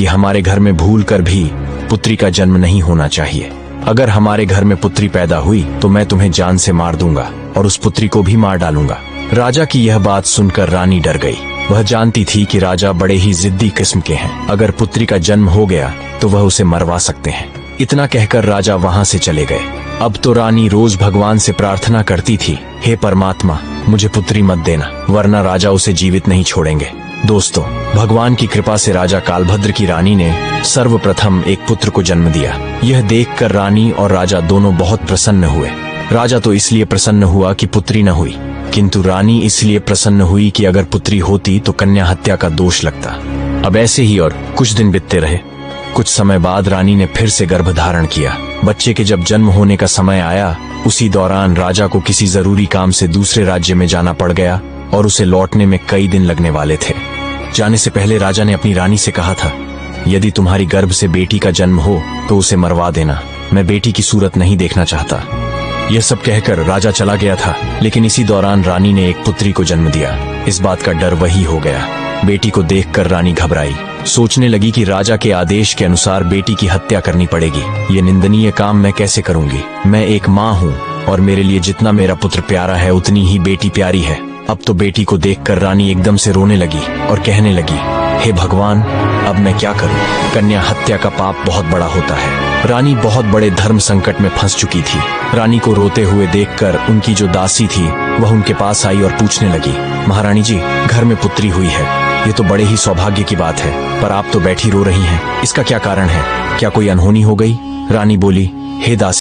कि हमारे घर में भूल कर भी पुत्री का जन्म नहीं होना चाहिए। अगर हमारे घर में पुत्री पैदा हुई तो मैं तुम्हें जान से मार दूंगा और उस पुत्री को भी मार डालूंगा। राजा की यह बात सुनकर रानी डर गई। वह जानती थी कि राजा बड़े ही जिद्दी किस्म के हैं। अगर पुत्री का जन्म हो गया तो वह उसे मरवा सकते हैं। इतना कहकर राजा वहाँ से चले गए। अब तो रानी रोज भगवान से प्रार्थना करती थी, हे परमात्मा, मुझे पुत्री मत देना, वरना राजा उसे जीवित नहीं छोड़ेंगे। दोस्तों, भगवान की कृपा से राजा कालभद्र की रानी ने सर्वप्रथम एक पुत्र को जन्म दिया। यह देखकर रानी और राजा दोनों बहुत प्रसन्न हुए। राजा तो इसलिए प्रसन्न हुआ कि पुत्री न हुई, किंतु रानी इसलिए प्रसन्न हुई कि अगर पुत्री होती तो कन्या हत्या का दोष लगता। अब ऐसे ही और कुछ दिन बीतते रहे। कुछ समय बाद रानी ने फिर से गर्भ धारण किया। बच्चे के जब जन्म होने का समय आया, उसी दौरान राजा को किसी जरूरी काम से दूसरे राज्य में जाना पड़ गया और उसे लौटने में कई दिन लगने वाले थे। जाने से पहले राजा ने अपनी रानी से कहा था, यदि तुम्हारी गर्भ से बेटी का जन्म हो तो उसे मरवा देना, मैं बेटी की सूरत नहीं देखना चाहता। यह सब कहकर राजा चला गया था, लेकिन इसी दौरान रानी ने एक पुत्री को जन्म दिया। इस बात का डर वही हो गया। बेटी को देखकर रानी घबराई। सोचने लगी कि राजा के आदेश के अनुसार बेटी की हत्या करनी पड़ेगी। ये निंदनीय काम मैं कैसे करूंगी? मैं एक माँ हूँ और मेरे लिए जितना मेरा पुत्र प्यारा है उतनी ही बेटी प्यारी है। अब तो बेटी को देखकर रानी एकदम से रोने लगी और कहने लगी, हे भगवान, अब मैं क्या करूं? कन्या हत्या का पाप बहुत बड़ा होता है। रानी बहुत बड़े धर्म संकट में फंस चुकी थी। रानी को रोते हुए देखकर उनकी जो दासी थी वह उनके पास आई और पूछने लगी, महारानी जी, घर में पुत्री हुई है, ये तो बड़े ही सौभाग्य की बात है, पर आप तो बैठी रो रही हैं, इसका क्या कारण है? क्या कोई अनहोनी हो गई? रानी बोली, हे दासी,